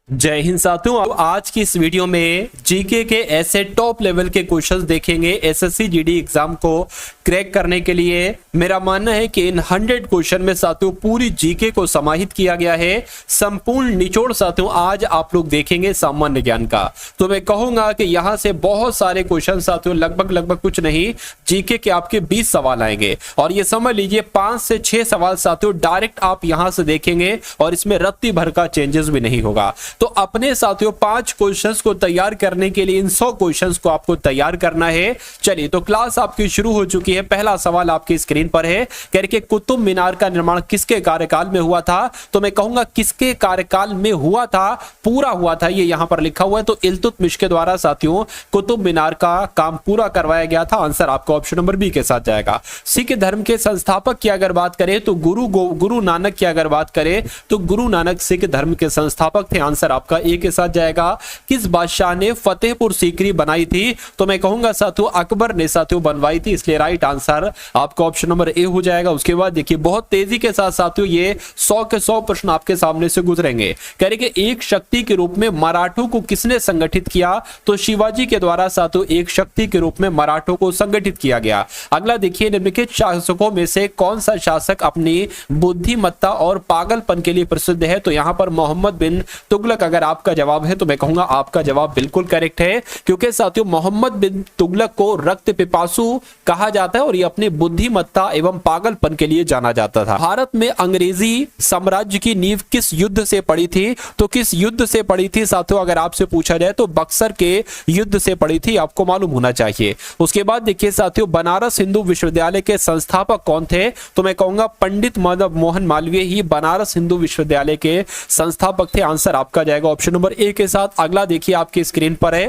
जय हिंद साथियों, आज की इस वीडियो में जीके के ऐसे टॉप लेवल के क्वेश्चंस देखेंगे एसएससी जीडी एग्जाम को क्रैक करने के लिए। मेरा मानना है कि इन 100 क्वेश्चन में साथियों पूरी जीके को समाहित किया गया है। संपूर्ण निचोड़ साथियों आज आप लोग देखेंगे सामान्य ज्ञान का। तो मैं कहूंगा कि यहां से बहुत सारे क्वेश्चन साथियों लगभग कुछ नहीं, जीके के आपके 20 सवाल आएंगे और ये समझ लीजिए 5 से 6 सवाल साथियों डायरेक्ट आप यहां से देखेंगे और इसमें रत्ती भर का चेंजेस भी नहीं होगा। तो अपने साथियों 5 क्वेश्चंस को तैयार करने के लिए इन 100 क्वेश्चंस को आपको तैयार करना है। चलिए तो क्लास आपकी शुरू हो चुकी है। पहला सवाल आपकी स्क्रीन पर है, कह रहे कुतुब मीनार का निर्माण किसके कार्यकाल में हुआ था। तो मैं कहूंगा किसके कार्यकाल में हुआ था, पूरा हुआ था, ये यहां पर लिखा हुआ है। तो इल्तुतमिश के द्वारा साथियों कुतुब मीनार का काम पूरा करवाया गया था। आंसर आपका ऑप्शन नंबर बी के साथ जाएगा। सिख धर्म के संस्थापक की अगर बात करें तो गुरु नानक की अगर बात करें तो गुरु नानक सिख धर्म के संस्थापक थे। आंसर आपका ए के साथ जाएगा। किस बादशाह ने फतेहपुर सीकरी बनाई थी। तो मैं कहूंगा साथियों अकबर ने साथियों बनवाई थी, इसलिए राइट आंसर आपका ऑप्शन नंबर ए हो जाएगा। उसके बाद देखिए बहुत तेजी के साथ साथियों ये 100 के 100 प्रश्न आपके सामने से गुजरेंगे। कह रहे कि एक शक्ति के रूप में मराठों को किसने संगठित किया। तो शिवाजी के द्वारा साथियों एक शक्ति के रूप में मराठों को संगठित किया गया। अगला देखिए निम्नलिखित शासकों में से कौन सा शासक अपनी बुद्धिमत्ता और पागलपन के लिए प्रसिद्ध है। तो यहां पर मोहम्मद बिन तुगलक अगर आपका जवाब है तो मैं कहूंगा आपका जवाब बिल्कुल करेक्ट है, क्योंकि साथियों मोहम्मद बिन तुगलक को रक्त पिपासु कहा जाता है और ये अपनी बुद्धिमत्ता एवं पागलपन के लिए जाना जाता था। भारत में अंग्रेजी साम्राज्य की नींव किस युद्ध से पड़ी थी। तो किस युद्ध से पड़ी थी साथियों अगर आपसे पूछा जाए तो बक्सर के युद्ध से पड़ी थी, आपको मालूम होना चाहिए। उसके बाद देखिए साथियों बनारस हिंदू विश्वविद्यालय के संस्थापक कौन थे। तो मैं कहूंगा पंडित मदन मोहन मालवीय ही बनारस हिंदू विश्वविद्यालय के संस्थापक थे। आंसर आपका जाएगा ऑप्शन नंबर ए के साथ। अगला देखिए आपकी स्क्रीन पर है,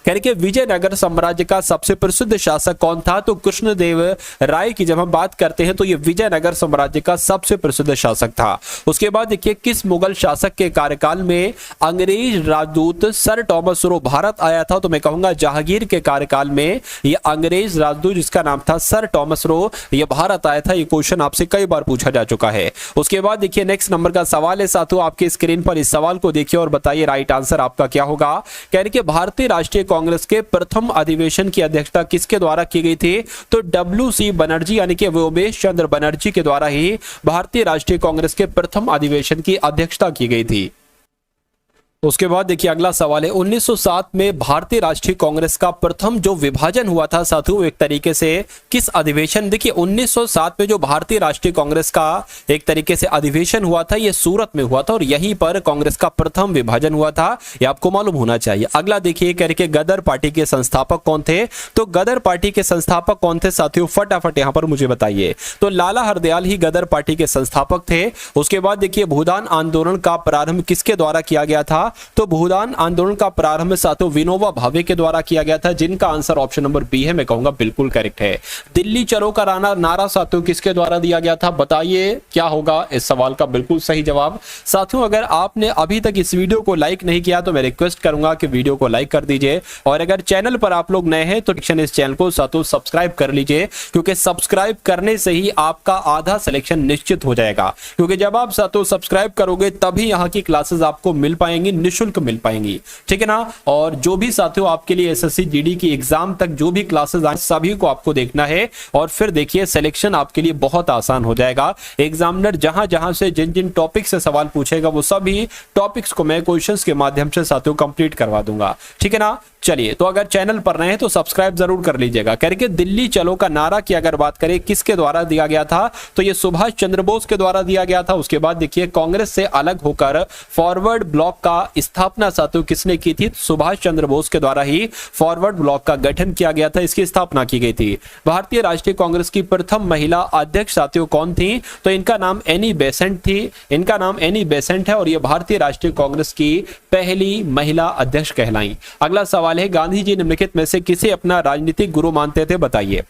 कह रहे कि विजयनगर साम्राज्य का सबसे प्रसिद्ध शासक कौन था। तो कृष्णदेव राय की जब हम बात करते हैं तो ये विजयनगर साम्राज्य का सबसे प्रसिद्ध शासक था। उसके बाद देखिए किस मुगल शासक के कार्यकाल में अंग्रेज राजदूत सर टॉमस रो भारत आया था। तो मैं कहूंगा जहांगीर के कार्यकाल में ये अंग्रेज राजदूत जिसका नाम था सर टॉमस रो ये भारत आया था। ये क्वेश्चन आपसे कई बार पूछा जा चुका है। उसके बाद देखिए नेक्स्ट नंबर का सवाल है साथियों आपकी स्क्रीन पर। इस सवाल को देखिए और बताइए राइट आंसर आपका क्या होगा। कह रहे कि भारतीय राष्ट्रीय कांग्रेस के प्रथम अधिवेशन की अध्यक्षता किसके द्वारा की गई थी। तो WC बनर्जी यानी कि व्योमेश चंद्र बनर्जी के द्वारा ही भारतीय राष्ट्रीय कांग्रेस के प्रथम अधिवेशन की अध्यक्षता की गई थी। उसके बाद देखिए अगला सवाल है 1907 में भारतीय राष्ट्रीय कांग्रेस का प्रथम जो विभाजन हुआ था साथियों एक तरीके से किस अधिवेशन। देखिए 1907 में जो भारतीय राष्ट्रीय कांग्रेस का एक तरीके से अधिवेशन हुआ था ये सूरत में हुआ था और यहीं पर कांग्रेस का प्रथम विभाजन हुआ था, ये आपको मालूम होना चाहिए। अगला देखिए कह रहे कि गदर पार्टी के संस्थापक कौन थे। तो गदर पार्टी के संस्थापक कौन थे साथियों फटाफट यहां पर मुझे बताइए। तो लाला हरदयाल ही गदर पार्टी के संस्थापक थे। उसके बाद देखिए भूदान आंदोलन का प्रारंभ किसके द्वारा किया गया था। तो भूदान आंदोलन का प्रारंभ साथियों विनोबा भावे के द्वारा किया गया था, जिनका आंसर ऑप्शन नंबर बी है। मैं कहूंगा बिल्कुल करेक्ट है। दिल्ली चलो का नारा साथियों किसके द्वारा दिया गया था, बताइए क्या होगा इस सवाल का बिल्कुल सही जवाब। साथियों अगर आपने अभी तक इस वीडियो को लाइक नहीं किया तो मैं रिक्वेस्ट करूंगा कि वीडियो को लाइक कर दीजिए और अगर चैनल पर आप लोग नए हैं तो इस चैनल को साथियों सब्सक्राइब कर लीजिए, क्योंकि सब्सक्राइब करने से ही आपका आधा सिलेक्शन निश्चित हो जाएगा। क्योंकि जब आप साथियों सब्सक्राइब करोगे तभी यहाँ की क्लासेस आपको मिल पाएंगी, निःशुल्क मिल पाएंगी, ठीक है ना। और जो भी साथियों आपके लिए एसएससी जीडी की एग्जाम तक जो भी क्लासेस आए सभी को आपको देखना है और फिर देखिए सिलेक्शन आपके लिए बहुत आसान हो जाएगा। एग्जामिनर जहां जहां से जिन जिन टॉपिक से सवाल पूछेगा वो सभी टॉपिक्स को मैं क्वेश्चंस के माध्यम से साथियों कंप्लीट करवा दूंगा, ठीक है ना। चलिए तो अगर चैनल पर नए हैं तो सब्सक्राइब जरूर कर लीजिएगा। करके दिल्ली चलो का नारा की अगर बात करें किसके द्वारा दिया गया था। तो ये सुभाष चंद्र बोस के द्वारा दिया गया था। उसके बाद देखिए कांग्रेस से अलग होकर फॉरवर्ड ब्लॉक का स्थापना साथियों किसने की थी। सुभाष चंद्र बोस के द्वारा ही फॉरवर्ड ब्लॉक का गठन किया गया था, इसकी स्थापना की गई थी। भारतीय राष्ट्रीय कांग्रेस की प्रथम महिला अध्यक्ष साथियों कौन थी। तो इनका नाम एनी बेसेंट थी, इनका नाम एनी बेसेंट है और ये भारतीय राष्ट्रीय कांग्रेस की पहली महिला अध्यक्ष कहलाई। अगला सवाल है गांधी जी निम्नलिखित में से किसे अपना राजनीतिक गुरु मानते थे, बताइए।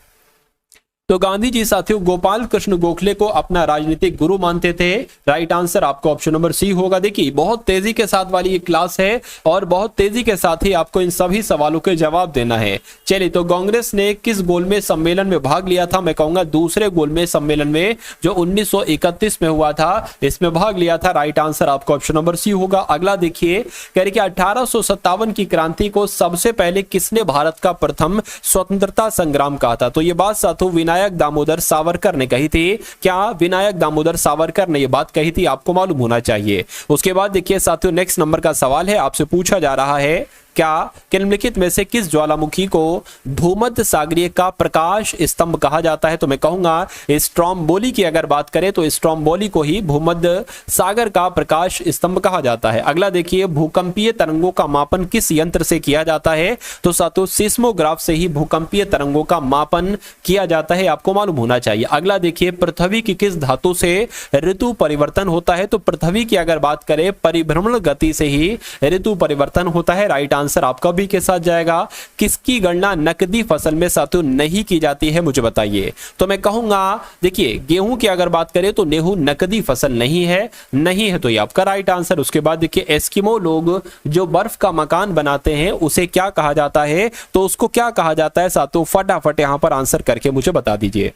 तो गांधी जी साथियों गोपाल कृष्ण गोखले को अपना राजनीतिक गुरु मानते थे। राइट आंसर आपको ऑप्शन नंबर सी होगा। देखिए बहुत तेजी के साथ वाली ये क्लास है और बहुत तेजी के साथ ही आपको इन सभी सवालों के जवाब देना है। चलिए, तो कांग्रेस ने किस गोलमेज सम्मेलन में भाग लिया था? मैं कहूंगा दूसरे गोलमेज सम्मेलन में जो 1931 में हुआ था, इसमें भाग लिया था। राइट आंसर आपको ऑप्शन नंबर सी होगा। अगला देखिए, कह रहे कि 1857 की क्रांति को सबसे पहले किसने भारत का प्रथम स्वतंत्रता संग्राम कहा था? तो ये बात साथियों विनायक दामोदर सावरकर ने कही थी। क्या विनायक दामोदर सावरकर ने यह बात कही थी? आपको मालूम होना चाहिए। उसके बाद देखिए साथियों, नेक्स्ट नंबर का सवाल है, आपसे पूछा जा रहा है क्या निम्नलिखित में से किस ज्वालामुखी को भूमध्य सागरीय का प्रकाश स्तंभ कहा जाता है? तो मैं कहूंगा स्ट्रोम्बोली की अगर बात करें तो स्ट्रोम्बोली को ही भूमध्य सागर का प्रकाश स्तंभ कहा जाता है। अगला देखिए, भूकंपीय तरंगों का मापन किस यंत्र से किया जाता है? तो साथियों सिस्मोग्राफ से ही भूकंपीय तरंगों का मापन किया जाता है, आपको मालूम होना चाहिए। अगला देखिए, पृथ्वी की किस धातु से ऋतु परिवर्तन होता है? तो पृथ्वी की अगर बात करें परिभ्रमण गति से ही ऋतु परिवर्तन होता है। राइट आंसर आपका भी के साथ जाएगा। किसकी गणना नकदी फसल में साथियों नहीं की जाती है, मुझे बताइए? तो मैं कहूंगा देखिए गेहूं की अगर बात करें तो गेहूं नकदी फसल नहीं है तो ये आपका राइट आंसर। उसके बाद देखिए, एस्किमो लोग जो बर्फ का मकान बनाते हैं उसे क्या कहा जाता है? तो उसको क्या कहा जाता है साथियों? फटाफट यहां पर आंसर करके मुझे बता दीजिए।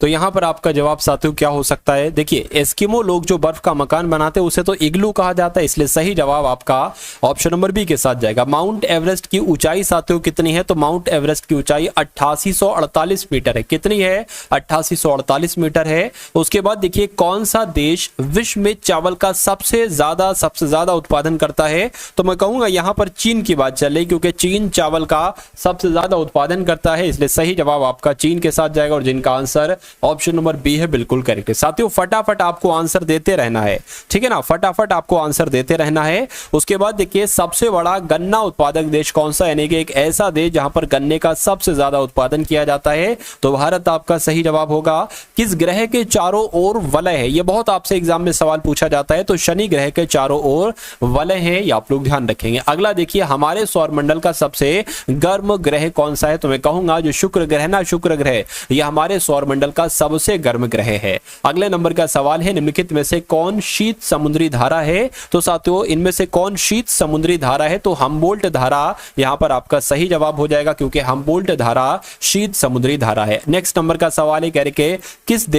तो यहां पर आपका जवाब साथियों क्या हो सकता है? देखिए एस्किमो लोग जो बर्फ का मकान बनाते हैं उसे तो इग्लू कहा जाता है, इसलिए सही जवाब आपका ऑप्शन नंबर बी के साथ जाएगा। माउंट एवरेस्ट की ऊंचाई साथियों कितनी है? तो माउंट एवरेस्ट की ऊंचाई 8848 मीटर है। कितनी है? 8848 मीटर है। उसके बाद देखिए, कौन सा देश विश्व में चावल का सबसे ज्यादा उत्पादन करता है? तो मैं कहूंगा यहां पर चीन की बात चल रही, क्योंकि चीन चावल का सबसे ज्यादा उत्पादन करता है, इसलिए सही जवाब आपका चीन के साथ जाएगा और जिनका आंसर ऑप्शन नंबर बी है बिल्कुल करेक्ट है। साथियों फटाफट आपको आंसर देते रहना है, ठीक है ना? फटाफट आपको आंसर देते रहना है। उसके बाद देखिए, सबसे बड़ा गन्ना उत्पादक देश कौन सा? यानी कि एक ऐसा देश जहां पर गन्ने का सबसे ज्यादा उत्पादन किया जाता है, तो भारत आपका सही जवाब होगा। किस ग्रह के चारों ओर वलय है? यह बहुत आपसे एग्जाम में सवाल पूछा जाता है, तो शनि ग्रह के चारों ओर वलय है, ये आप लोग ध्यान रखेंगे। अगला देखिए, हमारे सौर मंडल का सबसे गर्म ग्रह कौन सा है? तो मैं कहूंगा जो शुक्र ग्रह ना, शुक्र ग्रह यह हमारे सौर मंडल का सबसे गर्म ग्रह है। अगले नंबर का सवाल है, निम्नलिखित में से कौन शीत समुद्री धारा है? तो साथियों इनमें से कौन शीत समुद्री धारा है? तो हम्बोल्ट धारा यहां पर आपका सही जवाब हो जाएगा, क्योंकि हम्बोल्ट धारा शीत समुद्री धारा है। नेक्स्ट नंबर का सवाल है, कह रहे कि किस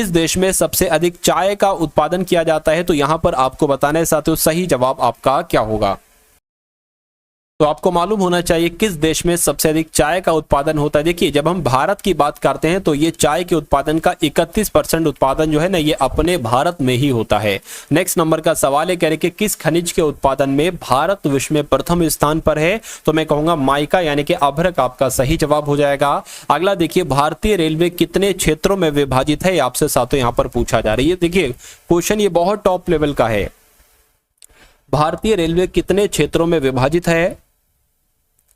देश में सबसे अधिक चाय का उत्पादन किया जाता है? तो यहां पर आपको बताना है साथियों सही जवाब आपका क्या होगा। तो आपको मालूम होना चाहिए किस देश में सबसे अधिक चाय का उत्पादन होता है। देखिए जब हम भारत की बात करते हैं तो ये चाय के उत्पादन का 31% उत्पादन जो है ना, ये अपने भारत में ही होता है। नेक्स्ट नंबर का सवाल है, कह रहे कि किस खनिज के उत्पादन में भारत विश्व में प्रथम स्थान पर है? तो मैं कहूंगा माइका यानी कि अभ्रक आपका सही जवाब हो जाएगा। अगला देखिए, भारतीय रेलवे कितने क्षेत्रों में विभाजित है? आपसे साथियों यहां पर पूछा जा रही है। देखिए क्वेश्चन ये बहुत टॉप लेवल का है। भारतीय रेलवे कितने क्षेत्रों में विभाजित है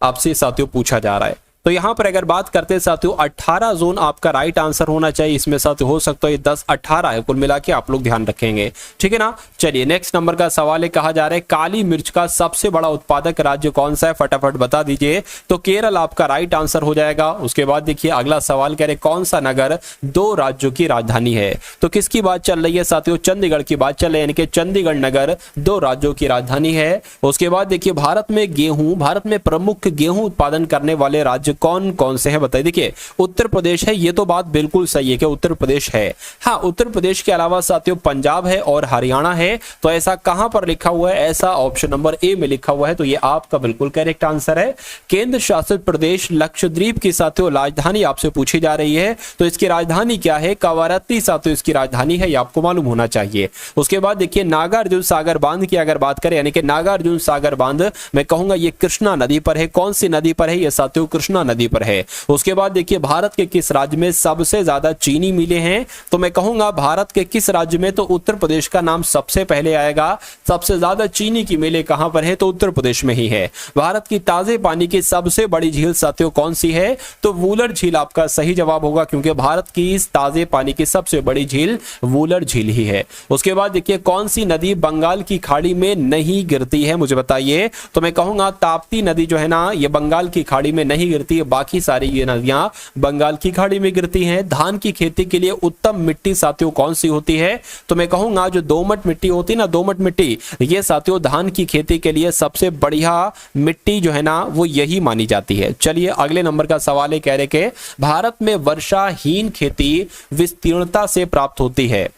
आपसे साथियों पूछा जा रहा है। तो यहां पर अगर बात करते हैं साथियों 18 जोन आपका राइट आंसर होना चाहिए। इसमें साथियों हो सकता है 10-18 है, कुल मिला के आप लोग ध्यान रखेंगे, ठीक है ना? चलिए नेक्स्ट नंबर का सवाल है, कहा जा रहा है काली मिर्च का सबसे बड़ा उत्पादक राज्य कौन सा है? फटाफट बता दीजिए। तो केरल आपका राइट आंसर हो जाएगा। उसके बाद देखिए अगला सवाल कह रहे कौन सा नगर 2 राज्यों की राजधानी है? तो किसकी बात चल रही है साथियों? चंडीगढ़ की बात चल रही है, यानी कि चंडीगढ़ नगर 2 राज्यों की राजधानी है। उसके बाद देखिए भारत में प्रमुख गेहूं उत्पादन करने वाले राज्य कौन कौन से हैं बताइए। देखिए उत्तर प्रदेश है, ये तो बात बिल्कुल सही है कि उत्तर प्रदेश है। हाँ, उत्तर प्रदेश के अलावा साथियों पंजाब है और हरियाणा है। तो ऐसा कहां पर लिखा हुआ है? ऐसा ऑप्शन नंबर ए में लिखा हुआ है, तो ये आपका बिल्कुल करेक्ट आंसर है। केंद्र शासित प्रदेश लक्षद्वीप की साथियों राजधानी आपसे पूछी जा रही है, तो इसकी राजधानी क्या है? कवारत्ती साथियों इसकी राजधानी है, ये आपको मालूम होना चाहिए। उसके बाद देखिए नागार्जुन सागर बांध की अगर बात करें, यानी कि नागार्जुन सागर बांध मैं कहूंगा ये कृष्णा नदी पर है। कौन सी नदी पर है? ये साथियों कृष्णा नदी पर है। उसके बाद देखिए भारत के किस राज्य में सबसे ज्यादा चीनी मिले हैं? तो मैं कहूंगा भारत के किस राज्य में? तो उत्तर प्रदेश का नाम सबसे पहले आएगा। सबसे ज्यादा चीनी की मिले कहां पर है? तो उत्तर प्रदेश में ही है। भारत की ताजे पानी की सबसे बड़ी झील साथियों कौन सी है? तो वूलर झील आपका सही जवाब होगा, क्योंकि भारत की इस ताजे पानी की सबसे बड़ी झील वूलर झील ही है। उसके बाद देखिए कौन सी नदी बंगाल की खाड़ी में नहीं गिरती है? मुझे बताइए। तो मैं कहूंगा ताप्ती नदी जो है ना, ये बंगाल की खाड़ी में नहीं गिरती गिरती है, बाकी सारी ये नदियां बंगाल की खाड़ी में गिरती हैं। धान की खेती के लिए उत्तम मिट्टी साथियों कौन सी होती है? तो मैं कहूंगा जो दोमट मिट्टी होती है ना, दोमट मिट्टी, ये साथियों धान की खेती के लिए सबसे बढ़िया मिट्टी जो है ना वो यही मानी जाती है। चलिए अगले नंबर का सवाल है, कह रहे कि भारत में वर्षाहीन खेती विस्तीर्णता से प्राप्त होती है।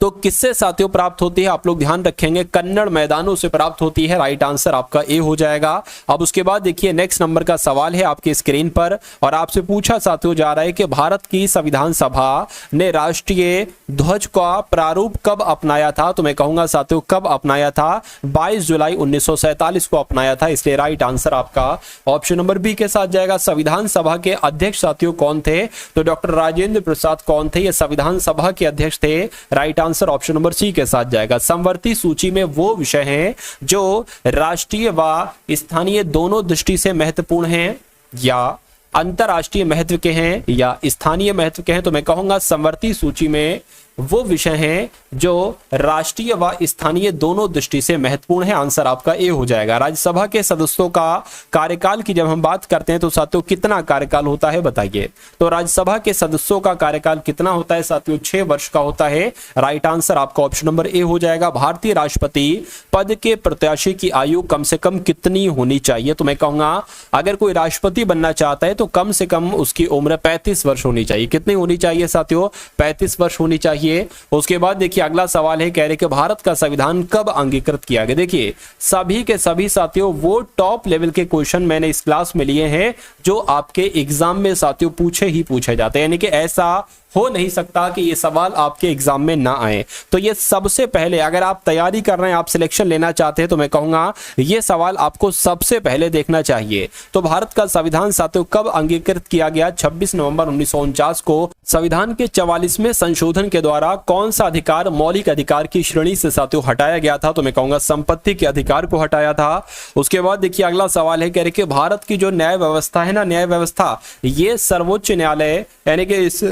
तो किससे साथियों प्राप्त होती है? आप लोग ध्यान रखेंगे, कन्नड़ मैदानों से प्राप्त होती है। राइट आंसर आपका ए हो जाएगा। अब उसके बाद देखिए नेक्स्ट नंबर का सवाल है आपकी स्क्रीन पर, और आपसे पूछा साथियों जा रहा है कि भारत की संविधान सभा ने राष्ट्रीय ध्वज का प्रारूप कब अपनाया था? तो मैं कहूंगा साथियों कब अपनाया था? 22 जुलाई 1947 को अपनाया था, इसलिए राइट आंसर आपका ऑप्शन नंबर बी के साथ जाएगा। संविधान सभा के अध्यक्ष साथियों कौन थे? तो डॉक्टर राजेंद्र प्रसाद कौन थे? ये संविधान सभा के अध्यक्ष थे। Right answer option number C के साथ जाएगा। समवर्ती सूची में वो विषय हैं जो राष्ट्रीय व स्थानीय दोनों दृष्टि से महत्वपूर्ण हैं, या अंतरराष्ट्रीय महत्व के हैं, या स्थानीय महत्व के हैं? तो मैं कहूंगा समवर्ती सूची में वो विषय हैं जो राष्ट्रीय व स्थानीय दोनों दृष्टि से महत्वपूर्ण है। आंसर आपका ए हो जाएगा। राज्यसभा के सदस्यों का कार्यकाल की जब हम बात करते हैं तो साथियों कितना कार्यकाल होता है बताइए? तो राज्यसभा के सदस्यों का कार्यकाल कितना होता है साथियों? 6 वर्ष का होता है। राइट आंसर आपका ऑप्शन नंबर ए हो जाएगा। भारतीय राष्ट्रपति पद के प्रत्याशी की आयु कम से कम कितनी होनी चाहिए? तो मैं कहूंगा अगर कोई राष्ट्रपति बनना चाहता है तो कम से कम उसकी उम्र 35 वर्ष होनी चाहिए। कितनी होनी चाहिए साथियों? 35 वर्ष होनी चाहिए। उसके बाद देखिए अगला सवाल है, कह रहे कि भारत का संविधान कब अंगीकृत किया गया? देखिए सभी के सभी साथियों वो टॉप लेवल के क्वेश्चन मैंने इस क्लास में लिए हैं जो आपके एग्जाम में साथियों पूछे जाते हैं, यानी कि ऐसा हो नहीं सकता कि ये सवाल आपके एग्जाम में ना आए। तो ये सबसे पहले अगर आप तैयारी कर रहे हैं, आप सिलेक्शन लेना चाहते हैं, तो मैं कहूंगा ये सवाल आपको सबसे पहले देखना चाहिए। तो भारत का संविधान साथियों कब अंगीकृत किया गया? 26 नवंबर 1949 को। संविधान के 44वें संशोधन के द्वारा कौन सा अधिकार मौलिक अधिकार की श्रेणी से साथियों हटाया गया था? तो मैं कहूंगा संपत्ति के अधिकार को हटाया था। उसके बाद देखिए अगला सवाल है, कह रहे कि भारत की जो न्याय व्यवस्था है ना, न्याय व्यवस्था, ये सर्वोच्च न्यायालय यानी कि इस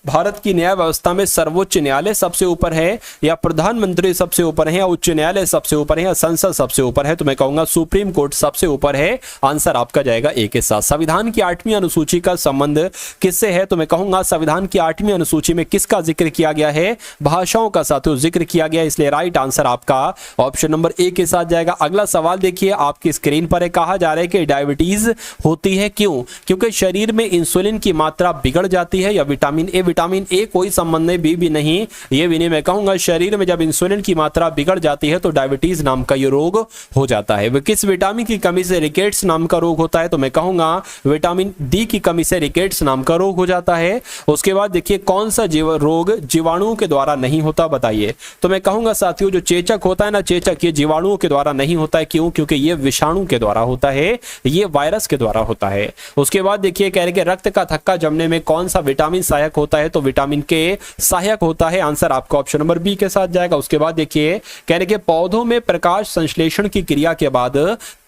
भारत की न्याय व्यवस्था में सर्वोच्च न्यायालय सबसे ऊपर है, या प्रधानमंत्री सबसे ऊपर है, या उच्च न्यायालय सबसे ऊपर है, या संसद सबसे ऊपर है? तो मैं कहूंगा सुप्रीम कोर्ट सबसे ऊपर है। आंसर आपका जाएगा ए के साथ। संविधान की 8वीं अनुसूची का संबंध किससे है? तो मैं कहूंगा संविधान की 8वीं अनुसूची में किसका जिक्र किया गया है? भाषाओं का साथियों जिक्र किया गया, इसलिए राइट आंसर आपका ऑप्शन नंबर ए के साथ जाएगा। अगला सवाल देखिए आपकी स्क्रीन पर है, कहा जा रहा है कि डायबिटीज होती है क्यों? क्योंकि शरीर में इंसुलिन की मात्रा बिगड़ जाती है, या विटामिन ए? विटामिन ए कोई संबंध नहीं, बी भी नहीं, ये भी नहीं। मैं कहूंगा शरीर में जब इंसुलिन की मात्रा बिगड़ जाती है तो डायबिटीज नाम का ये रोग हो जाता है। किस विटामिन की कमी से रिकेट्स नाम का रोग होता है? तो मैं कहूंगा विटामिन डी की कमी से रिकेट्स नाम का रोग हो जाता है। उसके बाद देखिए कौन सा रोग जीवाणुओं के द्वारा नहीं होता बताइए? तो मैं कहूंगा साथियों जो चेचक होता है ना, चेचक ये जीवाणुओं के द्वारा नहीं होता है। क्यों? क्योंकि ये विषाणु के द्वारा होता है, ये वायरस के द्वारा होता है। उसके बाद देखिए कह रहे कि रक्त का थक्का जमने में कौन सा विटामिन सहायक होता है? तो विटामिन के सहायक होता है। आंसर आपका ऑप्शन नंबर बी के साथ जाएगा। उसके बाद देखिए कह रहे कि पौधों में प्रकाश संश्लेषण की क्रिया के बाद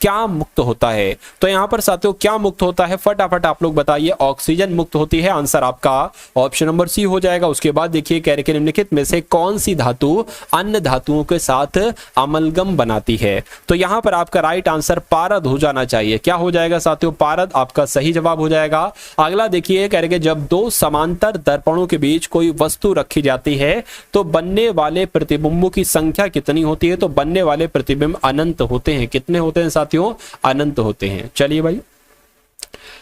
क्या मुक्त होता है? तो यहां पर साथियों क्या मुक्त होता है? फटाफट आप लोग बताइए। ऑक्सीजन मुक्त होती है। आंसर आपका ऑप्शन नंबर सी हो जाएगा। उसके बाद देखिए कह रहे कि निम्नलिखित में से कौन सी धातु अन्य धातुओं के साथ अमलगम बनाती है? तो यहां पर आपका राइट आंसर पारद हो जाना चाहिए। क्या हो जाएगा साथियों? पारद आपका सही जवाब हो जाएगा। अगला देखिए कह रहे कि जब दो समांतर दर्पणों के बीच कोई वस्तु रखी जाती है तो बनने वाले प्रतिबिंबों की संख्या कितनी होती है? तो बनने वाले प्रतिबिंब अनंत होते हैं। कितने होते हैं साथियों? अनंत होते हैं। चलिए भाई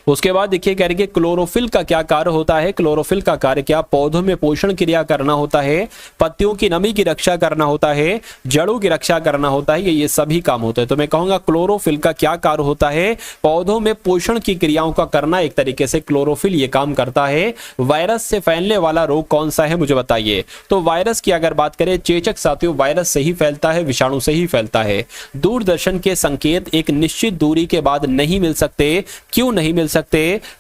उसके बाद देखिए कह रहे कि क्लोरोफिल का क्या कार्य होता है? क्लोरोफिल का कार्य क्या? पौधों में पोषण क्रिया करना होता है, पत्तियों की नमी की रक्षा करना होता है, जड़ों की रक्षा करना होता है, ये सभी काम होते हैं। तो मैं कहूंगा क्लोरोफिल का क्या कार्य होता है? पौधों में पोषण की क्रियाओं का करना। एक तरीके से क्लोरोफिल ये काम करता है। वायरस से फैलने वाला रोग कौन सा है मुझे बताइए? तो वायरस की अगर बात करें, चेचक साथियों वायरस से ही फैलता है, विषाणु से ही फैलता है। दूरदर्शन के संकेत एक निश्चित दूरी के बाद नहीं मिल सकते। क्यों नहीं मिल सकते?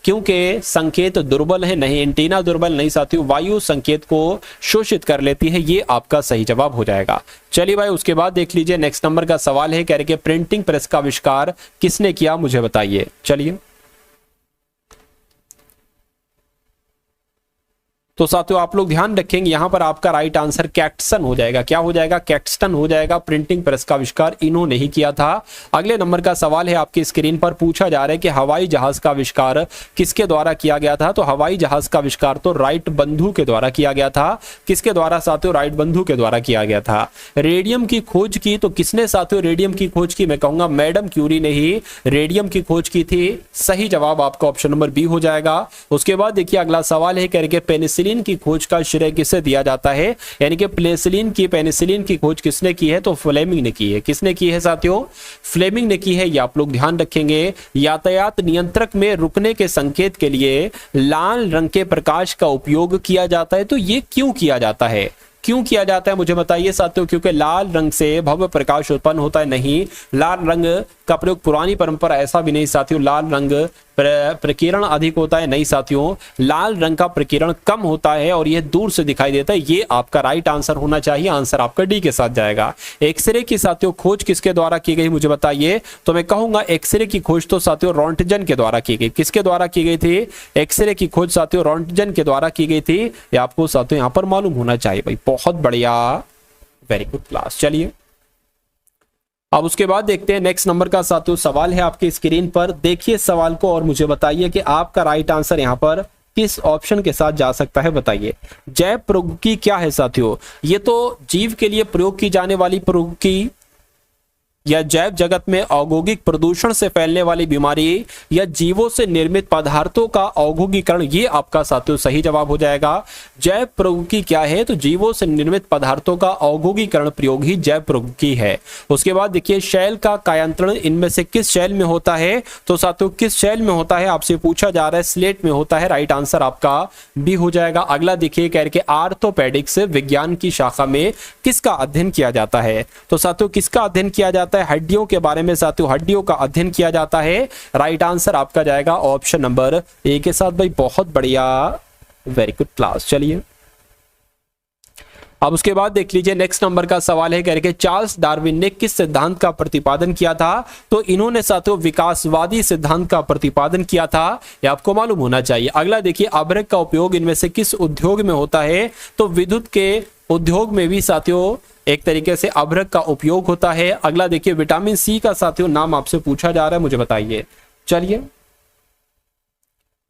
क्योंकि संकेत दुर्बल है। नहीं, एंटीना दुर्बल नहीं साथियों, वायु संकेत को शोषित कर लेती है। ये आपका सही जवाब हो जाएगा। चलिए भाई उसके बाद देख लीजिए नेक्स्ट नंबर का सवाल है, कह रहे कि प्रिंटिंग प्रेस का आविष्कार किसने किया मुझे बताइए? चलिए तो साथियों आप लोग ध्यान रखेंगे यहाँ पर आपका राइट आंसर कैक्टसन हो जाएगा। क्या हो जाएगा? कैक्टसन हो जाएगा। प्रिंटिंग प्रेस का आविष्कार इन्होंने ही किया था। अगले नंबर का सवाल है आपकी स्क्रीन पर, पूछा जा रहा है कि हवाई जहाज का आविष्कार किसके द्वारा किया गया था? तो हवाई जहाज का आविष्कार तो राइट बंधु के द्वारा किया गया था। किसके द्वारा साथियों? राइट बंधु के द्वारा किया गया था। रेडियम की खोज की तो किसने साथियों रेडियम की खोज की? मैं कहूंगा मैडम क्यूरी ने ही रेडियम की खोज की थी। सही जवाब आपका ऑप्शन नंबर बी हो जाएगा। उसके बाद देखिए अगला सवाल है करके पेनिसिलिन की खोज का श्रेय किसे दिया जाता है? यानी कि पेनिसिलिन की खोज किसने की है? तो फ्लेमिंग ने की है। किसने की है साथियों? फ्लेमिंग ने की है। ये आप लोग ध्यान रखेंगे। यातायात नियंत्रक में रुकने के संकेत के लिए लाल रंग के प्रकाश का उपयोग किया जाता है। तो ये क्यों किया जाता है? क्यों किया जाता है मुझे बताइए साथियों। क्योंकि लाल रंग से भव्य प्रकाश उत्पन्न होता है? नहीं, लाल रंग का प्रयोग पुरानी परंपरा ऐसा भी नहीं साथियों। लाल रंग प्रकीर्ण अधिक होता है? नहीं साथियों, लाल रंग का प्रकीर्ण कम होता है और यह दूर से दिखाई देता है। ये आपका राइट आंसर होना चाहिए। आंसर आपका डी के साथ जाएगा। एक्सरे की साथियों खोज किसके द्वारा की गई मुझे बताइए। तो मैं कहूंगा एक्सरे की खोज तो साथियों रोंटगन के द्वारा की गई। किसके द्वारा की गई थी? एक्सरे की खोज साथियों रोंटगन के द्वारा की गई थी। ये आपको साथियों यहां पर मालूम होना चाहिए भाई। बहुत बढ़िया, वेरी गुड क्लास। चलिए अब उसके बाद देखते हैं नेक्स्ट नंबर का साथियों सवाल है आपकी स्क्रीन पर। देखिए सवाल को और मुझे बताइए कि आपका राइट आंसर यहां पर किस ऑप्शन के साथ जा सकता है, बताइए। जैव प्रौद्योगिकी क्या है साथियों? ये तो जीव के लिए प्रयोग की जाने वाली प्रौद्योगिकी या जैव जगत में औद्योगिक प्रदूषण से फैलने वाली बीमारी या जीवों से निर्मित पदार्थों का औद्योगिकरण, ये आपका साथियों सही जवाब हो जाएगा। जैव प्रौद्योगिकी क्या है? तो जीवों से निर्मित पदार्थों का औद्योगिकरण प्रयोग ही जैव प्रौद्योगिकी है। उसके बाद देखिए शैल का कायांतरण इनमें से किस शैल में होता है? तो साथियों किस शैल में होता है आपसे पूछा जा रहा है। स्लेट में होता है। राइट आंसर आपका बी हो जाएगा। अगला देखिए कह के आर्थोपेडिक्स विज्ञान की शाखा में किसका अध्ययन किया जाता है? तो साथियों किसका अध्ययन किया जाता है? हड्डियों के बारे में साथियों हड्डियों का अध्ययन किया जाता है। राइट आंसर आपका जाएगा ऑप्शन नंबर ए के साथ भाई। बहुत बढ़िया, वेरी गुड क्लास। चलिए अब उसके बाद देख लीजिए नेक्स्ट नंबर का सवाल है करके चार्ल्स डार्विन ने किस सिद्धांत का प्रतिपादन किया था? तो इन्होंने साथियों विकासवादी सिद्धांत का प्रतिपादन किया था। ये आपको मालूम होना चाहिए। अगला देखिए अभ्रक का उपयोग इनमें से किस उद्योग में होता है? तो विद्युत के उद्योग में भी साथियों एक तरीके से अभ्रक का उपयोग होता है। अगला देखिए विटामिन सी का साथियों नाम आपसे पूछा जा रहा है, मुझे बताइए। चलिए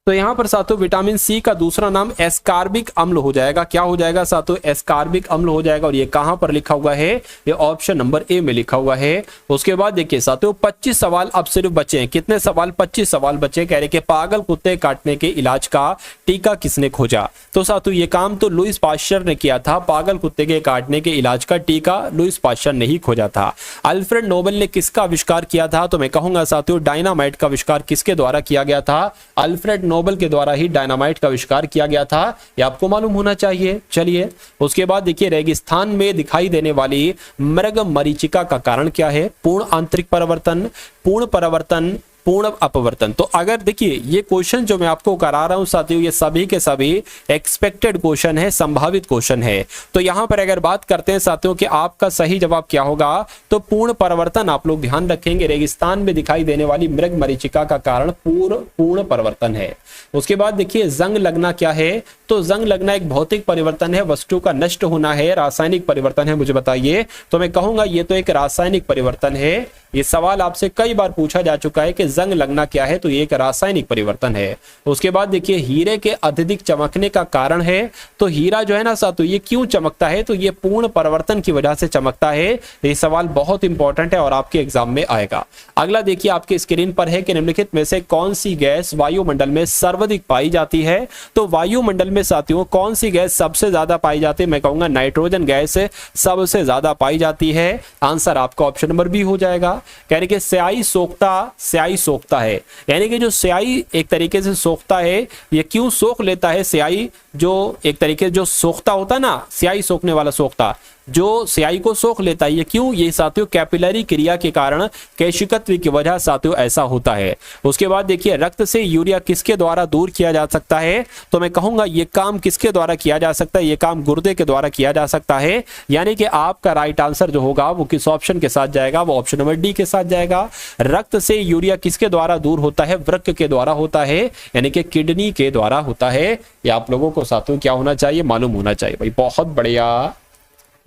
तो यहां पर साथियों विटामिन सी का दूसरा नाम एस्कार्बिक अम्ल हो जाएगा। क्या हो जाएगा साथियों? एस्कार्बिक अम्ल हो जाएगा। और ये कहां पर लिखा हुआ है? ये ऑप्शन नंबर ए में लिखा हुआ है। उसके बाद देखिए साथियों 25 सवाल अब सिर्फ बचे हैं। कितने सवाल? 25 सवाल बचे। कह रहे कि पागल कुत्ते काटने के इलाज का टीका किसने खोजा? तो साथियों ये काम तो लुईस पाश्चर ने किया था। पागल कुत्ते के काटने के इलाज का टीका लुईस पाश्चर ने ही खोजा था। अल्फ्रेड नोबेल ने किसका आविष्कार किया था? तो मैं कहूंगा साथियों डायनामाइट का आविष्कार किसके द्वारा किया गया था? अल्फ्रेड नोबेल के द्वारा ही डायनामाइट का आविष्कार किया गया था। ये आपको मालूम होना चाहिए। चलिए उसके बाद देखिए रेगिस्तान में दिखाई देने वाली मृग मरीचिका का कारण क्या है? पूर्ण आंतरिक परिवर्तन, पूर्ण परिवर्तन, पूर्ण अपवर्तन। तो अगर देखिए ये क्वेश्चन जो मैं आपको करा रहा हूं साथियों ये सभी के सभी एक्सपेक्टेड क्वेश्चन है, संभावित क्वेश्चन है। तो यहां पर अगर बात करते हैं साथियों कि आपका सही जवाब क्या होगा? तो पूर्ण परिवर्तन आप लोग ध्यान रखेंगे। रेगिस्तान में दिखाई देने वाली मृग मरीचिका का कारण पूर्ण परिवर्तन है। उसके बाद देखिए जंग लगना क्या है? तो जंग लगना एक भौतिक परिवर्तन है, वस्तु का नष्ट होना है, रासायनिक परिवर्तन है, मुझे बताइए। तो मैं कहूंगा ये तो एक रासायनिक परिवर्तन है। ये सवाल आपसे कई बार पूछा जा चुका है कि जंग लगना क्या है? तो ये एक रासायनिक परिवर्तन है। उसके बाद देखिए हीरे के अत्यधिक चमकने का कारण है। तो हीरा जो है ना साथियों ये क्यों चमकता है? तो ये पूर्ण परिवर्तन की वजह से चमकता है। ये सवाल बहुत इंपॉर्टेंट है और आपके एग्जाम में आएगा। अगला देखिए आपके स्क्रीन पर है कि निम्नलिखित में से कौन सी गैस वायुमंडल में सर्वाधिक पाई जाती है? तो वायुमंडल में साथियों कौन सी गैस सबसे ज्यादा पाई जाती है? मैं कहूंगा नाइट्रोजन गैस सबसे ज्यादा पाई जाती है। आंसर आपका ऑप्शन नंबर बी हो जाएगा। कह रहे कि स्याही सोखता है, यानी कि जो स्याही एक तरीके से सोखता है, ये क्यों सोख लेता है? स्याही जो एक तरीके से जो सोखता होता है ना, स्याही सोखने वाला सोखता, जो स्याही को सोख लेता है। ये क्यों? ये साथियों कैपिलरी क्रिया के कारण, केशिकत्व की वजह साथियों ऐसा होता है। उसके बाद देखिए रक्त से यूरिया किसके द्वारा दूर किया जा सकता है? तो मैं कहूंगा ये काम किसके द्वारा किया जा सकता है? ये काम गुर्दे के द्वारा किया जा सकता है। यानी कि आपका राइट आंसर जो होगा वो किस ऑप्शन के साथ जाएगा? वो ऑप्शन नंबर डी के साथ जाएगा। रक्त से यूरिया किसके द्वारा दूर होता है? वृक्क के द्वारा होता है, यानी कि किडनी के द्वारा होता है। ये आप लोगों को साथियों क्या होना चाहिए? मालूम होना चाहिए भाई। बहुत बढ़िया,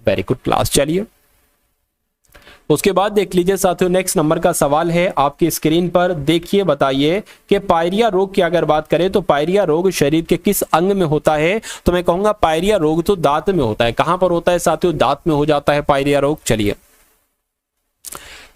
वेरी गुड क्लास। चलिए उसके बाद देख लीजिए साथियों, नेक्स्ट नंबर का सवाल है आपकी स्क्रीन पर। देखिए बताइए कि पायरिया रोग की अगर बात करें तो पायरिया रोग शरीर के किस अंग में होता है? तो मैं कहूंगा पायरिया रोग तो दांत में होता है। कहां पर होता है साथियों? दांत में हो जाता है पायरिया रोग। चलिए,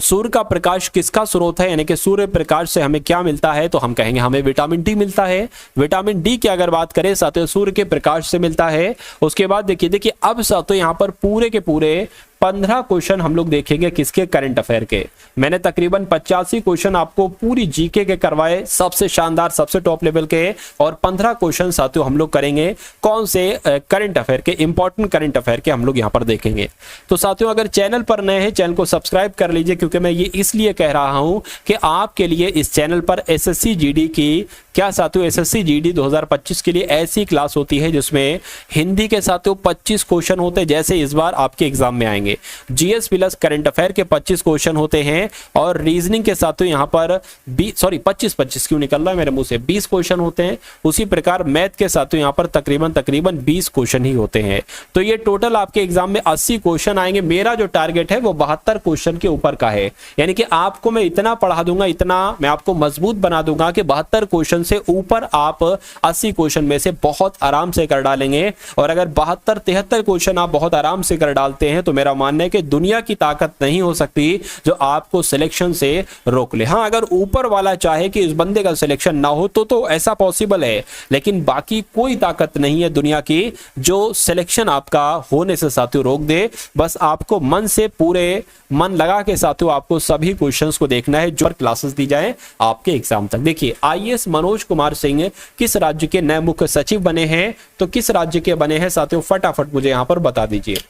सूर्य का प्रकाश किसका स्रोत है? यानी कि सूर्य प्रकाश से हमें क्या मिलता है? तो हम कहेंगे हमें विटामिन डी मिलता है। विटामिन डी की अगर बात करें साथियों, सूर्य के प्रकाश से मिलता है। उसके बाद देखिए अब साथियों यहां पर पूरे के पूरे 15 क्वेश्चन हम लोग देखेंगे किसके? करंट अफेयर के। मैंने तकरीबन 85 क्वेश्चन आपको पूरी जीके के करवाए, सबसे शानदार, सबसे टॉप लेवल के, और 15 क्वेश्चन साथियों हम लोग करेंगे कौन से? करंट अफेयर के, इंपॉर्टेंट करंट अफेयर के हम लोग यहां पर देखेंगे। तो साथियों अगर चैनल पर नए हैं, चैनल को सब्सक्राइब कर लीजिए, क्योंकि मैं ये इसलिए कह रहा हूं कि आपके लिए इस चैनल पर एसएससी जीडी की क्या साथियों, एसएससी जीडी 2025 के लिए ऐसी क्लास होती है जिसमें हिंदी के साथियों 25 क्वेश्चन होते हैं, जैसे इस बार आपके एग्जाम में आएंगे। जीएस प्लस करंट अफेयर के 25 क्वेश्चन होते हैं, और रीजनिंग के साथियों यहां पर 25 क्यों निकल रहा है मेरे मुंह से, 20 क्वेश्चन होते हैं। उसी प्रकार मैथ के साथियों यहां पर तकरीबन 20 क्वेश्चन ही होते हैं। तो ये टोटल आपके एग्जाम में 80 क्वेश्चन आएंगे। मेरा जो टारगेट है वो 72 क्वेश्चन के ऊपर का है, यानी कि आपको मैं इतना पढ़ा दूंगा, इतना मैं आपको मजबूत बना दूंगा कि 72 क्वेश्चन से ऊपर आप 80 क्वेश्चन में से बहुत आराम से कर डालेंगे। और अगर 72-73 क्वेश्चन आप बहुत आराम से कर डालते हैं तो मेरा मानना है कि दुनिया की ताकत नहीं हो सकती जो आपको सिलेक्शन से रोक ले। हाँ, अगर ऊपर वाला चाहे कि इस बंदे का सिलेक्शन ना हो तो ऐसा पॉसिबल है, लेकिन बाकी कोई ताकत नहीं है दुनिया की जो सिलेक्शन आपका होने से साथियों रोक दे। बस आपको मन से, पूरे मन लगा के साथियों आपको सभी क्वेश्चंस को देखना है जो क्लासेस दी जाए आपके एग्जाम तक। देखिए आईएएस मनोज कुमार सिंह किस राज्य के नए मुख्य सचिव बने हैं? तो किस राज्य के बने हैं साथियों? फटाफट मुझे यहां पर बता दीजिए।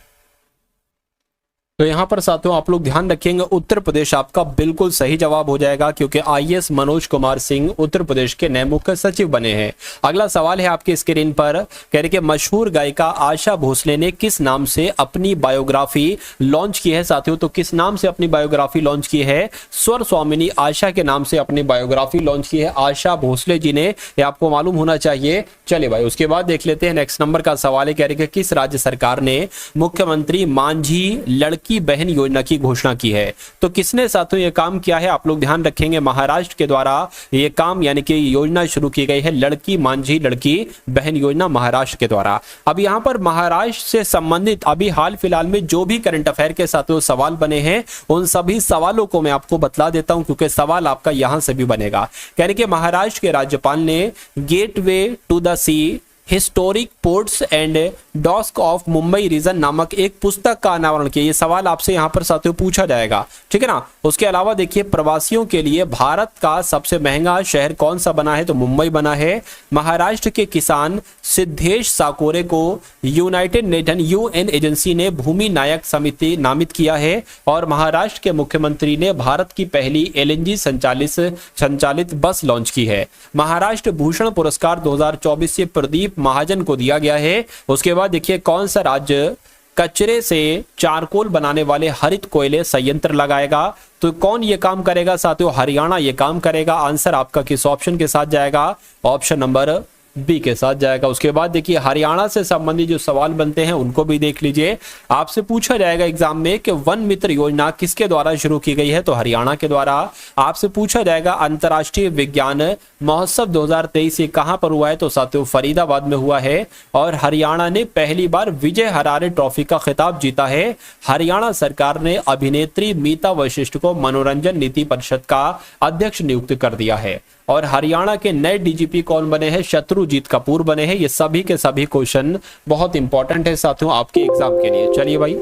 तो यहां पर साथियों आप लोग ध्यान रखेंगे, उत्तर प्रदेश आपका बिल्कुल सही जवाब हो जाएगा, क्योंकि आईएएस मनोज कुमार सिंह उत्तर प्रदेश के नए मुख्य सचिव बने हैं। अगला सवाल है आपके स्क्रीन पर, कह रहे कि मशहूर गायिका आशा भोसले ने किस नाम से अपनी बायोग्राफी लॉन्च की है साथियों? तो किस नाम से अपनी बायोग्राफी लॉन्च की है? स्वर स्वामिनी आशा के नाम से अपनी बायोग्राफी लॉन्च की है आशा भोसले जी ने, ये आपको मालूम होना चाहिए। चलिए भाई, उसके बाद देख लेते हैं नेक्स्ट नंबर का सवाल है, कह रहे कि किस राज्य सरकार ने मुख्यमंत्री मांझी लड़की की बहन योजना की घोषणा की है? तो किसने साथियों ये काम किया है? आप लोग ध्यान रखेंगे, महाराष्ट्र के द्वारा ये काम यानी कि योजना शुरू की गई है, लड़की मांझी लड़की बहन योजना महाराष्ट्र के द्वारा। अब यहां पर महाराष्ट्र से संबंधित अभी हाल फिलहाल में जो भी करंट अफेयर के साथियों सवाल बने हैं उन सभी सवालों को मैं आपको बतला देता हूं, क्योंकि सवाल आपका यहां से भी बनेगा। कहने के महाराष्ट्र के राज्यपाल ने gateway to the sea historic ports and docks of Mumbai region नामक एक पुस्तक का अनावरण किया। ये सवाल आपसे यहां पर साथियों पूछा जाएगा, ठीक है ना। उसके अलावा देखिए प्रवासियों के लिए भारत का सबसे महंगा शहर कौन सा बना है? तो मुंबई बना है। महाराष्ट्र के किसान सिद्धेश साकोरे को यूनाइटेड नेशन यूएन एजेंसी ने भूमि नायक समिति नामित किया है। और महाराष्ट्र के मुख्यमंत्री ने भारत की पहली एलएनजी संचालित बस लॉन्च की है। महाराष्ट्र भूषण पुरस्कार 2024 से प्रदीप महाजन को दिया गया है। उसके बाद देखिए कौन सा राज्य कचरे से चारकोल बनाने वाले हरित कोयले संयंत्र लगाएगा? तो कौन ये काम करेगा साथियों? हरियाणा ये काम करेगा। आंसर आपका किस ऑप्शन के साथ जाएगा? ऑप्शन नंबर बी के साथ जाएगा। उसके बाद देखिए हरियाणा से संबंधित जो सवाल बनते हैं उनको भी देख लीजिए। आपसे पूछा जाएगा एग्जाम में कि वन मित्र योजना किसके द्वारा शुरू की गई है? तो हरियाणा के द्वारा। आपसे पूछा जाएगा अंतर्राष्ट्रीय विज्ञान महोत्सव 2023 कहां पर हुआ है? तो साथियों फरीदाबाद में हुआ है। और हरियाणा ने पहली बार विजय हरारे ट्रॉफी का खिताब जीता है। हरियाणा सरकार ने अभिनेत्री मीता वशिष्ठ को मनोरंजन नीति परिषद का अध्यक्ष नियुक्त कर दिया है। और हरियाणा के नए डीजीपी कौन बने हैं? शत्रुजीत कपूर बने हैं। ये सभी के सभी क्वेश्चन बहुत इंपॉर्टेंट है साथियों आपके एग्जाम के लिए। चलिए भाई,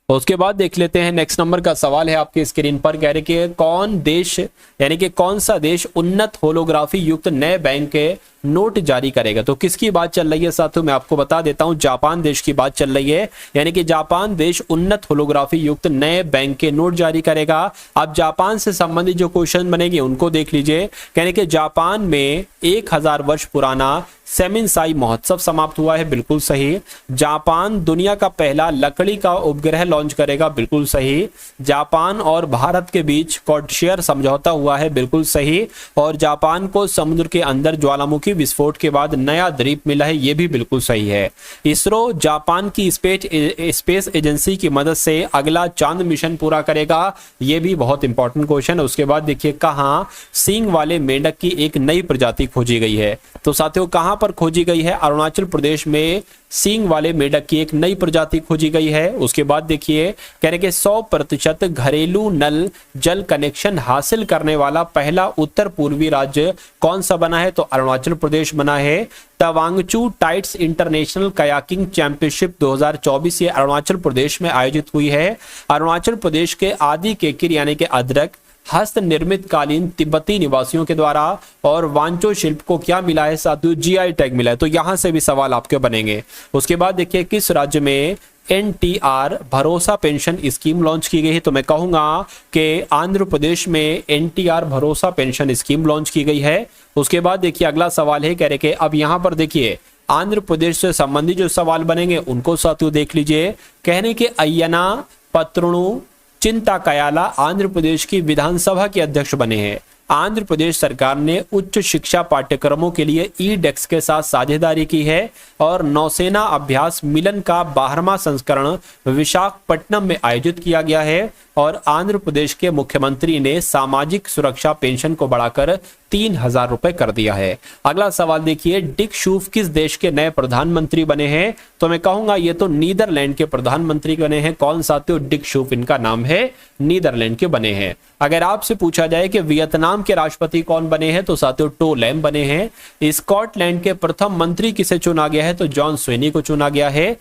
उसके बाद देख लेते हैं नेक्स्ट नंबर का सवाल है आपके स्क्रीन पर, कह रहे कि कौन देश यानी कि कौन सा देश उन्नत होलोग्राफी युक्त नए बैंक के नोट जारी करेगा। तो किसकी बात चल रही है साथियों, मैं आपको बता देता हूं, जापान देश की बात चल रही है। यानी कि जापान देश उन्नत होलोग्राफी युक्त नए बैंक के नोट जारी करेगा। अब जापान से संबंधित जो क्वेश्चन बनेंगे उनको देख लीजिए। यानी कि जापान में 1000 वर्ष पुराना सेमिनसाई महोत्सव समाप्त हुआ है, बिल्कुल सही। जापान दुनिया का पहला लकड़ी का उपग्रह लॉन्च करेगा, बिल्कुल सही। जापान और भारत के बीच कॉडशेयर समझौता हुआ है, बिल्कुल सही। और जापान को समुद्र के अंदर ज्वालामुखी विस्फोट के बाद नया द्वीप मिला है, यह भी बिल्कुल सही है। इसरो जापान की स्पेस एजेंसी की मदद से अगला चांद मिशन पूरा करेगा, यह भी बहुत इंपॉर्टेंट क्वेश्चन है। उसके बाद देखिए, कहां सींग वाले मेंढक की एक नई प्रजाति खोजी गई है। तो साथियों कहां पर खोजी गई है, अरुणाचल प्रदेश में सींग वाले मेंढक की एक नई प्रजाति खोजी गई है। उसके बाद देखिए, कह रहे कि 100% घरेलू नल जल कनेक्शन हासिल करने वाला पहला उत्तर पूर्वी राज्य कौन सा बना है, तो अरुणाचल प्रदेश बना है। तवांगचू टाइट्स इंटरनेशनल कयाकिंग चैंपियनशिप 2024 ये अरुणाचल प्रदेश में आयोजित हुई है। अरुणाचल प्रदेश के आदि केकिर यानी कि अदरक हस्त निर्मित कालीन तिब्बती निवासियों के द्वारा और वांचो शिल्प को क्या मिला है साथियों, जीआई टैग मिला है। तो यहां से भी सवाल आपके बनेंगे। उसके बाद देखिए, किस राज्य में एनटीआर भरोसा पेंशन स्कीम लॉन्च की गई है, तो मैं कहूंगा कि आंध्र प्रदेश में एनटीआर भरोसा पेंशन स्कीम लॉन्च की गई है। उसके बाद देखिए, अगला सवाल है, कह रहे कि अब यहां पर देखिए आंध्र प्रदेश से संबंधित जो सवाल बनेंगे उनको साथियों देख लीजिए। कहने के अय्यना पत्रुणु चिंता कयाला आंध्र प्रदेश की विधानसभा के अध्यक्ष बने हैं। आंध्र प्रदेश सरकार ने उच्च शिक्षा पाठ्यक्रमों के लिए ईडेक्स के साथ साझेदारी की है और नौसेना अभ्यास मिलन का 12वां संस्करण विशाखापट्टनम में आयोजित किया गया है। और आंध्र प्रदेश के मुख्यमंत्री ने सामाजिक सुरक्षा पेंशन को बढ़ाकर 3000 रुपए कर दिया है। अगला सवाल देखिए, डिक शूफ किस देश के नए प्रधानमंत्री बने हैं, तो मैं कहूंगा ये तो नीदरलैंड के प्रधानमंत्री बने हैं। कौन साथियों, डिक शूफ इनका नाम है, नीदरलैंड के बने हैं। अगर आपसे पूछा जाए कि वियतनाम के राष्ट्रपति कौन बने हैं, तो साथियों टो लैम बने हैं। स्कॉटलैंड के प्रथम मंत्री किसे चुना गया है, तो जॉन स्वेनी को चुना गया है।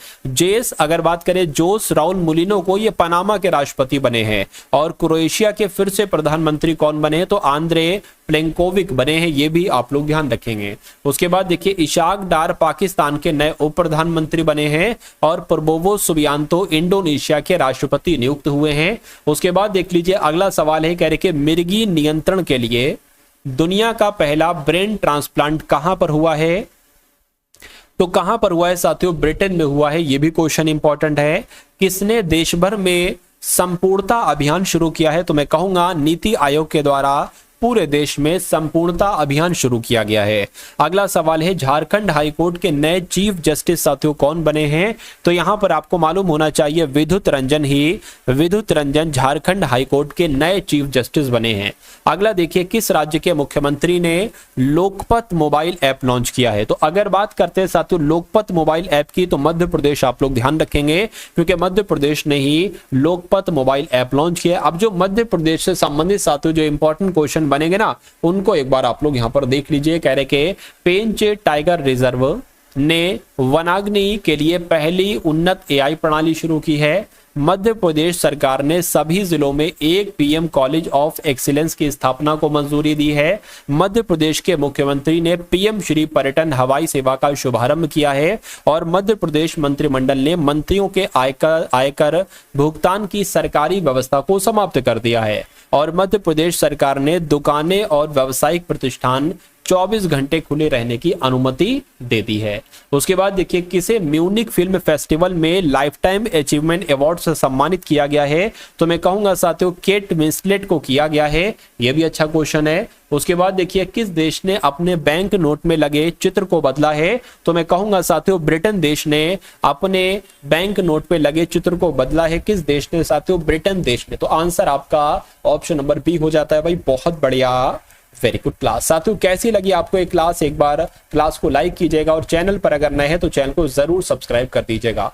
अगर बात करें जोस राउल मुलिनो को, ये पनामा के राष्ट्रपति बने हैं। और क्रोएशिया के फिर से प्रधानमंत्री कौन बने हैं, तो आंद्रे प्लेंकोविक बने हैं, ये भी आप लोग ध्यान रखेंगे। उसके बाद देखिए, इशाक डार पाकिस्तान के नए उप प्रधानमंत्री बने हैं और प्रबोवो सुबियांतो इंडोनेशिया के राष्ट्रपति नियुक्त हुए हैं। उसके बाद देख लीजिए, अगला सवाल है, कह रहे कि मिर्गी नियंत्रण के लिए दुनिया का पहला ब्रेन ट्रांसप्लांट कहां पर हुआ है, तो कहां पर हुआ है साथियों, ब्रिटेन में हुआ है। यह भी क्वेश्चन इंपॉर्टेंट है। किसने देश भर में संपूर्णता अभियान शुरू किया है, तो मैं कहूंगा नीति आयोग के द्वारा पूरे देश में संपूर्णता अभियान शुरू किया गया है। अगला सवाल है, झारखंड हाईकोर्ट के नए चीफ जस्टिस साथियों कौन बने हैं, तो यहां पर आपको मालूम होना चाहिए विद्युत रंजन झारखंड हाईकोर्ट के नए चीफ जस्टिस बने हैं। अगला देखिए, किस राज्य के मुख्यमंत्री ने लोकपथ मोबाइल ऐप लॉन्च किया है, तो अगर बात करते हैं साथियों लोकपथ मोबाइल ऐप की, तो मध्य प्रदेश आप लोग ध्यान रखेंगे, क्योंकि मध्य प्रदेश ने ही लोकपथ मोबाइल ऐप लॉन्च किया। अब जो मध्य प्रदेश से संबंधित साथियों जो इंपॉर्टेंट क्वेश्चन बनेंगे ना, उनको एक बार आप लोग यहां पर देख लीजिए। कह रहे कि पेंच टाइगर रिजर्व ने वनाग्नि के लिए पहली उन्नत एआई प्रणाली शुरू की है। मध्य प्रदेश सरकार ने सभी जिलों में एक पीएम कॉलेज ऑफ एक्सीलेंस की स्थापना को मंजूरी दी है। मध्य प्रदेश के मुख्यमंत्री ने पीएम श्री पर्यटन हवाई सेवा का शुभारंभ किया है। और मध्य प्रदेश मंत्रिमंडल ने मंत्रियों के आयकर भुगतान की सरकारी व्यवस्था को समाप्त कर दिया है। और मध्य प्रदेश सरकार ने दुकानें और व्यावसायिक प्रतिष्ठान 24 घंटे खुले रहने की अनुमति दे दी है। उसके बाद देखिए, किसे म्यूनिक फिल्म फेस्टिवल में लाइफ टाइम अचीवमेंट अवार्ड से सम्मानित किया गया है, तो मैं कहूंगा साथियों केट विंसलेट को किया गया है। यह भी अच्छा क्वेश्चन है। उसके बाद देखिए, किस देश ने अपने बैंक नोट में लगे चित्र को बदला है, तो मैं कहूंगा साथियों ब्रिटेन देश ने अपने बैंक नोट पे लगे चित्र को बदला है। किस देश ने साथियों, ब्रिटेन देश ने। तो आंसर आपका ऑप्शन नंबर बी हो जाता है भाई। बहुत बढ़िया, वेरी गुड क्लास। साथियों कैसी लगी आपको ये क्लास, एक बार क्लास को लाइक कीजिएगा और चैनल पर अगर नए हैं तो चैनल को जरूर सब्सक्राइब कर दीजिएगा।